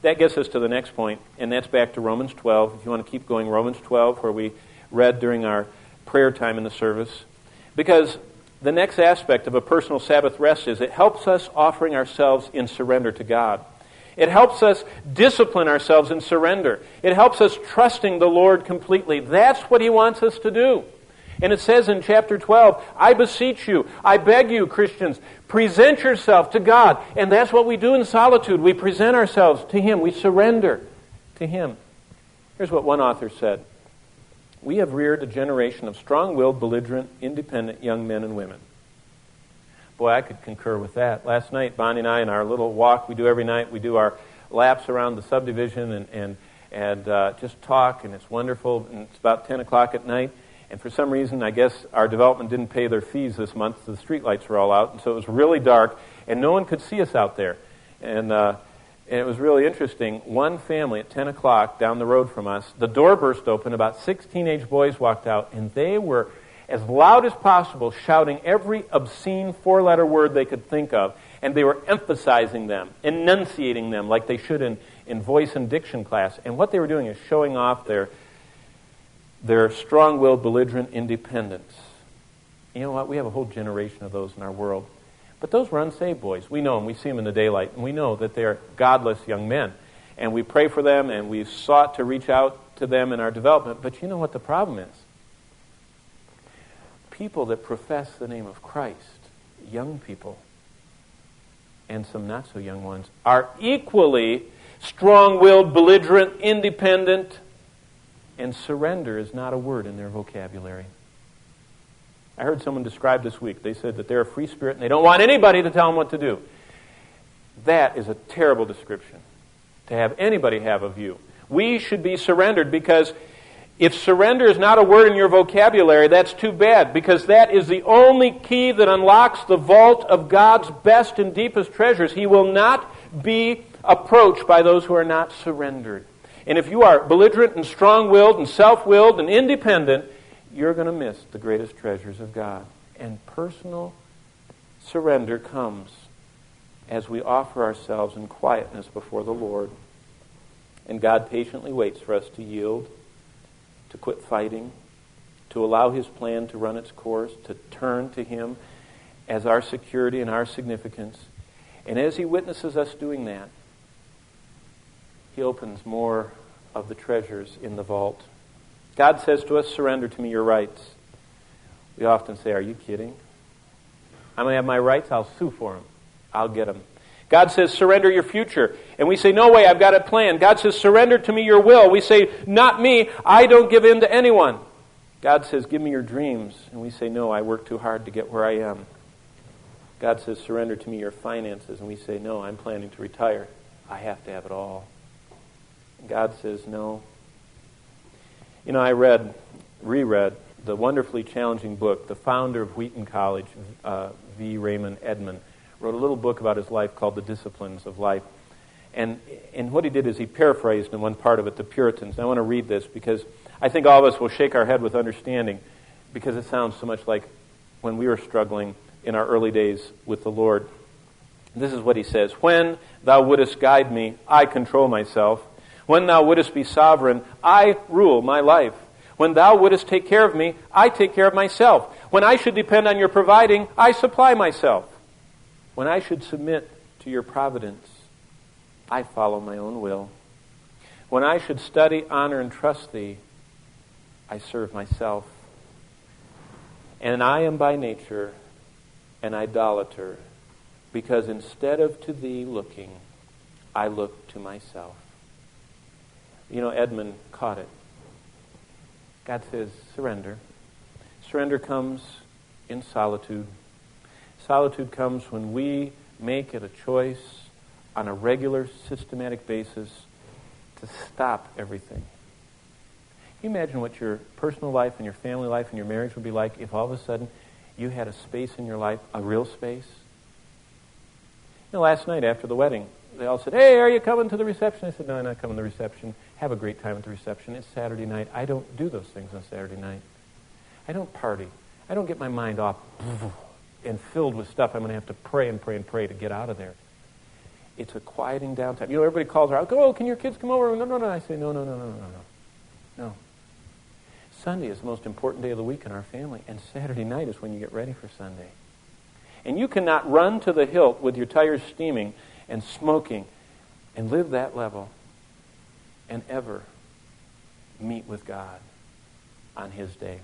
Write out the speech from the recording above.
that gets us to the next point, and that's back to Romans 12. If you want to keep going, Romans 12, where we read during our prayer time in the service. Because the next aspect of a personal Sabbath rest is it helps us offering ourselves in surrender to God. It helps us discipline ourselves in surrender. It helps us trusting the Lord completely. That's what He wants us to do. And it says in chapter 12, I beseech you, I beg you, Christians, present yourself to God. And that's what we do in solitude. We present ourselves to Him. We surrender to Him. Here's what one author said. We have reared a generation of strong-willed, belligerent, independent young men and women. Boy, I could concur with that. Last night, Bonnie and I, in our little walk we do every night, we do our laps around the subdivision and just talk, and it's wonderful. And it's about 10 o'clock at night. And for some reason, I guess our development didn't pay their fees this month, so the street lights were all out, and so it was really dark, and no one could see us out there. And it was really interesting. One family at 10 o'clock down the road from us, the door burst open, about 6 teenage boys walked out, and they were as loud as possible, shouting every obscene 4-letter word they could think of, and they were emphasizing them, enunciating them like they should in voice and diction class. And what they were doing is showing off their strong-willed, belligerent independence. You know what? We have a whole generation of those in our world. But those were unsaved boys. We know them. We see them in the daylight. And we know that they are godless young men. And we pray for them, and we've sought to reach out to them in our development. But you know what the problem is? People that profess the name of Christ, young people, and some not-so-young ones, are equally strong-willed, belligerent, independent, and surrender is not a word in their vocabulary. I heard someone describe this week. They said that they're a free spirit and they don't want anybody to tell them what to do. That is a terrible description to have anybody have of you. We should be surrendered, because if surrender is not a word in your vocabulary, that's too bad, because that is the only key that unlocks the vault of God's best and deepest treasures. He will not be approached by those who are not surrendered. And if you are belligerent and strong-willed and self-willed and independent, you're going to miss the greatest treasures of God. And personal surrender comes as we offer ourselves in quietness before the Lord. And God patiently waits for us to yield, to quit fighting, to allow His plan to run its course, to turn to Him as our security and our significance. And as He witnesses us doing that, He opens more of the treasures in the vault. God says to us, surrender to me your rights. We often say, are you kidding? I'm going to have my rights, I'll sue for them. I'll get them. God says, surrender your future. And we say, no way, I've got a plan. God says, surrender to me your will. We say, not me, I don't give in to anyone. God says, give me your dreams. And we say, no, I work too hard to get where I am. God says, surrender to me your finances. And we say, no, I'm planning to retire. I have to have it all. God says, no. You know, I reread the wonderfully challenging book. The founder of Wheaton College, V. Raymond Edman, wrote a little book about his life called The Disciplines of Life. And what he did is he paraphrased in one part of it the Puritans. And I want to read this because I think all of us will shake our head with understanding, because it sounds so much like when we were struggling in our early days with the Lord. This is what he says. When thou wouldest guide me, I control myself. When thou wouldest be sovereign, I rule my life. When thou wouldest take care of me, I take care of myself. When I should depend on your providing, I supply myself. When I should submit to your providence, I follow my own will. When I should study, honor, and trust thee, I serve myself. And I am by nature an idolater, because instead of to thee looking, I look to myself. You know, Edmund caught it. God says, surrender. Surrender comes in solitude. Solitude comes when we make it a choice on a regular, systematic basis to stop everything. Can you imagine what your personal life and your family life and your marriage would be like if all of a sudden you had a space in your life, a real space? You know, last night after the wedding, they all said, hey, are you coming to the reception? I said, no, I'm not coming to the reception. Have a great time at the reception. It's Saturday night. I don't do those things on Saturday night. I don't party. I don't get my mind off and filled with stuff I'm going to have to pray and pray and pray to get out of there. It's a quieting down time. You know, everybody calls her out, "Oh, can your kids come over?" No. I say, no. No. Sunday is the most important day of the week in our family, and Saturday night is when you get ready for Sunday. And you cannot run to the hilt with your tires steaming and smoking and live that level and ever meet with God on His day.